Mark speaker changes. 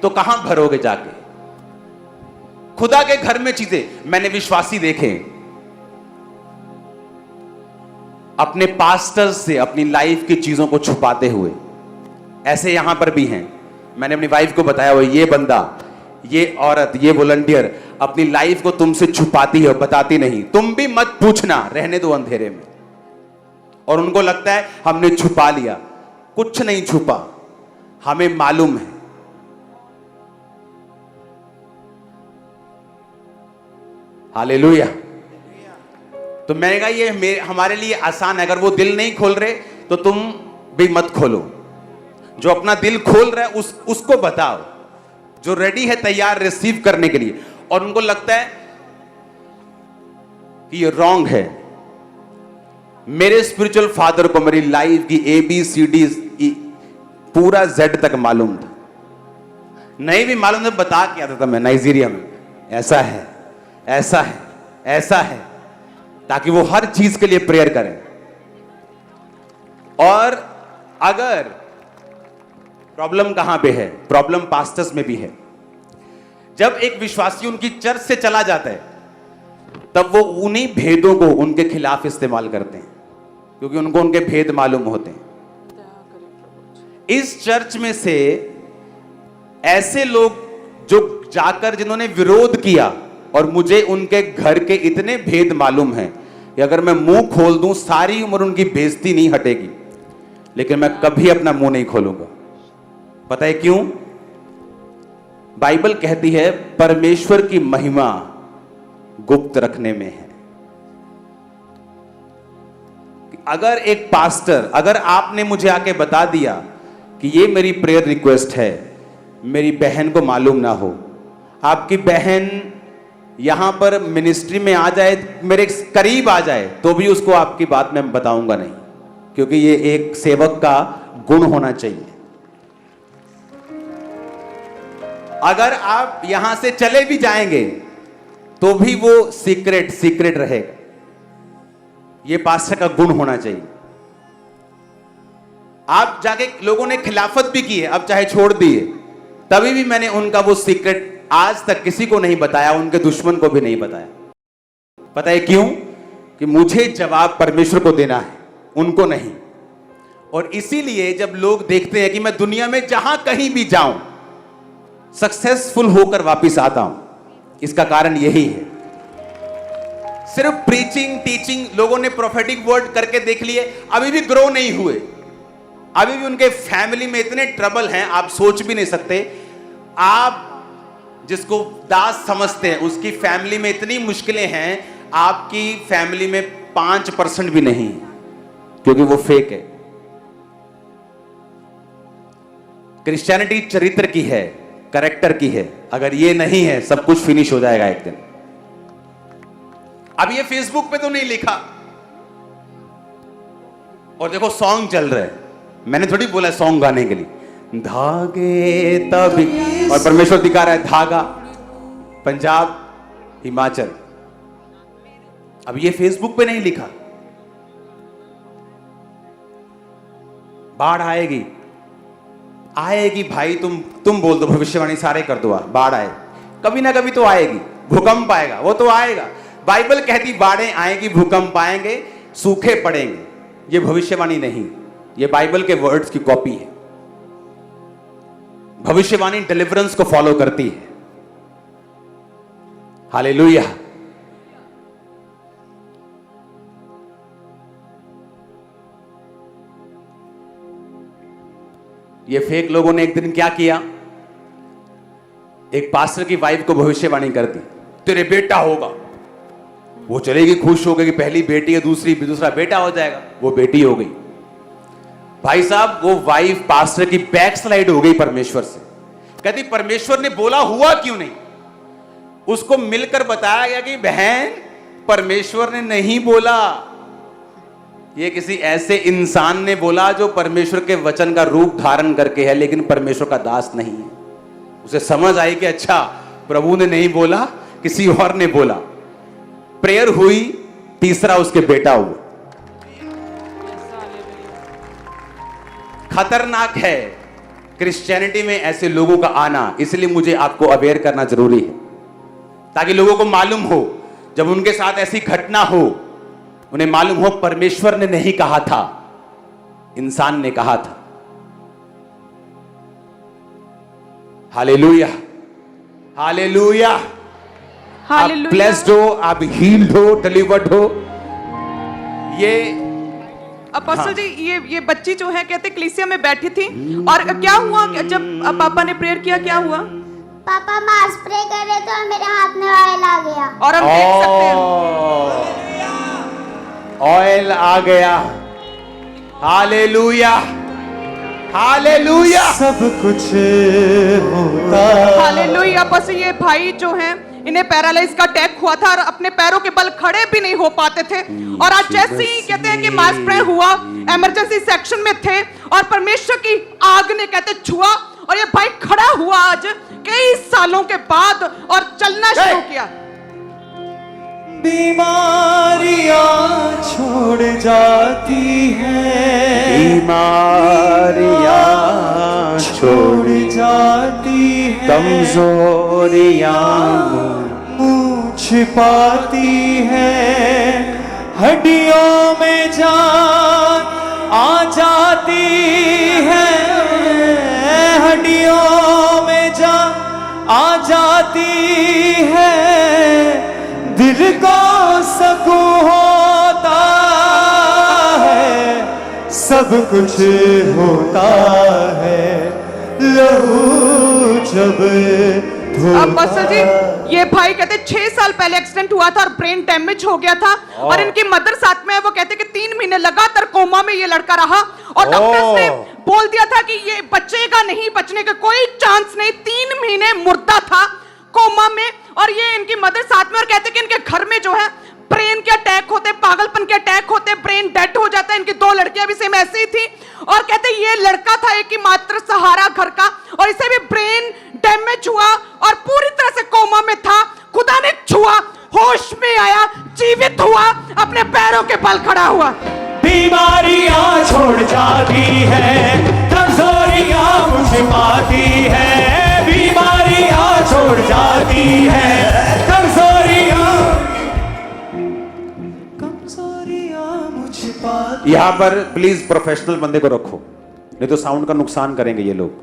Speaker 1: तो कहां भरोगे जाके? खुदा के घर में चीजें, मैंने विश्वासी देखे अपने पास्टर्स से अपनी लाइफ की चीजों को छुपाते हुए, ऐसे यहां पर भी हैं। मैंने अपनी वाइफ को बताया, वो ये बंदा, ये औरत, ये वॉलंटियर अपनी लाइफ को तुमसे छुपाती है, बताती नहीं। तुम भी मत पूछना, रहने दो अंधेरे में। और उनको लगता है हमने छुपा लिया। कुछ नहीं छुपा, हमें मालूम है। हालेलुया। तो मैंने कहा ये हमारे लिए आसान है। अगर वो दिल नहीं खोल रहे तो तुम भी मत खोलो। जो अपना दिल खोल रहा है उसको बताओ, जो रेडी है तैयार रिसीव करने के लिए। और उनको लगता है कि ये रॉन्ग है। मेरे स्पिरिचुअल फादर को मेरी लाइफ की ABCD पूरा Z तक मालूम था। नहीं भी मालूम था, बता के आता था मैं नाइजीरिया में, ऐसा है, ऐसा है, ऐसा है, ताकि वो हर चीज के लिए प्रेयर करें। और अगर प्रॉब्लम कहां पे है? प्रॉब्लम पास्टर्स में भी है। जब एक विश्वासी उनकी चर्च से चला जाता है, तब वो उन्हीं भेदों को उनके खिलाफ इस्तेमाल करते हैं, क्योंकि उनको उनके भेद मालूम होते हैं। इस चर्च में से ऐसे लोग जो जाकर जिन्होंने विरोध किया, और मुझे उनके घर के इतने भेद मालूम हैं कि अगर मैं मुंह खोल दूं सारी उम्र उनकी बेइज्जती नहीं हटेगी, लेकिन मैं कभी अपना मुंह नहीं खोलूंगा। पता है क्यों? बाइबल कहती है परमेश्वर की महिमा गुप्त रखने में है। अगर एक पास्टर, अगर आपने मुझे आके बता दिया कि ये मेरी प्रेयर रिक्वेस्ट है, मेरी बहन को मालूम ना हो, आपकी बहन यहां पर मिनिस्ट्री में आ जाए, मेरे करीब आ जाए, तो भी उसको आपकी बात मैं बताऊंगा नहीं, क्योंकि ये एक सेवक का गुण होना चाहिए। अगर आप यहां से चले भी जाएंगे तो भी वो सीक्रेट रहेगा। ये पास्टर का गुण होना चाहिए। आप जाके, लोगों ने खिलाफत भी की है, अब चाहे छोड़ दिए, तभी भी मैंने उनका वो सीक्रेट आज तक किसी को नहीं बताया, उनके दुश्मन को भी नहीं बताया। पता है क्यों? कि मुझे जवाब परमेश्वर को देना है, उनको नहीं। और इसीलिए जब लोग देखते हैं कि मैं दुनिया में जहां कहीं भी जाऊं सक्सेसफुल होकर वापस आता हूं, इसका कारण यही है। सिर्फ प्रीचिंग टीचिंग, लोगों ने प्रोफेटिक वर्ड करके देख लिए, अभी भी ग्रो नहीं हुए। अभी भी उनके फैमिली में इतने ट्रबल हैं, आप सोच भी नहीं सकते। आप जिसको दास समझते हैं, उसकी फैमिली में इतनी मुश्किलें हैं, आपकी फैमिली में 5% भी नहीं, क्योंकि वो फेक है। क्रिश्चियनिटी चरित्र की है, कैरेक्टर की है। अगर ये नहीं है, सब कुछ फिनिश हो जाएगा एक दिन। अब ये फेसबुक पे तो नहीं लिखा, और देखो सॉन्ग चल रहा है। मैंने थोड़ी बोला सॉन्ग गाने के लिए, धागे तभी, और परमेश्वर दिखा रहा है धागा, पंजाब, हिमाचल। अब ये फेसबुक पे नहीं लिखा। बाढ़ आएगी, आएगी भाई, तुम बोल दो, भविष्यवाणी सारे कर दो, बाढ़ आए, कभी ना कभी तो आएगी। भूकंप आएगा, वो तो आएगा। बाइबल कहती बाढ़ें आएंगी, भूकंप आएंगे, सूखे पड़ेंगे। ये भविष्यवाणी नहीं, ये बाइबल के वर्ड्स की कॉपी है। भविष्यवाणी डिलीवरेंस को फॉलो करती है। हालेलुया। ये फेक लोगों ने एक दिन क्या किया, एक पास्टर की वाइफ को भविष्यवाणी कर दी, तेरे बेटा होगा। वो चलेगी, खुश हो गई कि पहली बेटी है, दूसरा बेटा हो जाएगा। वो बेटी हो गई। भाई साहब, वो वाइफ पास्टर की बैक स्लाइड हो गई परमेश्वर से। कहती परमेश्वर ने बोला, हुआ क्यों नहीं? उसको मिलकर बताया गया कि बहन, परमेश्वर ने नहीं बोला, ये किसी ऐसे इंसान ने बोला जो परमेश्वर के वचन का रूप धारण करके है, लेकिन परमेश्वर का दास नहीं है। उसे समझ आई कि अच्छा, प्रभु ने नहीं बोला, किसी और ने बोला। प्रेयर हुई, तीसरा उसके बेटा हुआ। खतरनाक है क्रिश्चियनिटी में ऐसे लोगों का आना, इसलिए मुझे आपको अवेयर करना जरूरी है, ताकि लोगों को मालूम हो, जब उनके साथ ऐसी घटना हो, उन्हें मालूम हो परमेश्वर ने नहीं कहा था, इंसान ने कहा था। Hallelujah, hallelujah. आप ब्लेस्ड हो, आप हील्ड हो, डिलीवर्ड हो। ये
Speaker 2: अपोस्टल जी, ये बच्ची जो है कहते कलीसिया में बैठी थी, और क्या हुआ जब पापा ने प्रेयर किया, क्या हुआ?
Speaker 3: पापा मास प्रे कर रहे थे और मेरे हाथ में ऑयल आ गया।
Speaker 2: और हम देख सकते हैं
Speaker 1: ऑयल आ गया। Hallelujah, hallelujah.
Speaker 4: सब कुछ होता।
Speaker 2: हालेलुया। बस ये भाई जो हैं, इन्हें पैरालाइज का अटैक हुआ था और अपने पैरों के बल खड़े भी नहीं हो पाते थे, और आज जैसे ही कहते हैं कि मास प्रेयर हुआ, इमरजेंसी सेक्शन में थे और परमेश्वर की आग ने कहते छुआ, और ये भाई खड़ा हुआ आज कई सालों के बाद और चलना शुरू किया।
Speaker 4: बीमारियां छोड़ जाती हैं,
Speaker 1: बीमारियां
Speaker 4: छोड़ जाती हैं,
Speaker 1: कमजोरियां
Speaker 4: मुँह छिपाती हैं, हड्डियों में जान आ जाती है, हड्डियों में जान आ जाती है, दिल को सुकून होता है, सब कुछ होता है, लहू जब
Speaker 2: अब बस जी, ये भाई कहते 6 साल पहले एक्सीडेंट हुआ था और ब्रेन डैमेज हो गया था, और इनकी मदर साथ में है। वो कहते कि 3 महीने लगातार कोमा में ये लड़का रहा, और डॉक्टर्स ने बोल दिया था कि ये बचेगा नहीं, बचने का कोई चांस नहीं। 3 महीने मुर्दा था कोमा में, और ये इनकी मदर साथ में, और कहते कि इनके घर में जो है ब्रेन के अटैक होते, पागलपन के अटैक होते, ब्रेन डेड हो जाता है। इनकी 2 लड़कियां भी सेम ऐसी ही थी, और कहते ये लड़का था एक ही मात्र सहारा घर का, और इसे भी ब्रेन डैमेज हुआ और पूरी तरह से कोमा में था। खुदा ने छुआ, होश में आया, जीवित हुआ, अपने पैरों के बल खड़ा हुआ।
Speaker 4: बीमारियां छोड़ जाती है, कमजोरियां मुझे पाती है, बीमारियां छोड़ जाती है, कमजोरियां मुझे पाती।
Speaker 1: यहां पर प्लीज प्रोफेशनल बंदे को रखो, नहीं तो साउंड का नुकसान करेंगे ये लोग।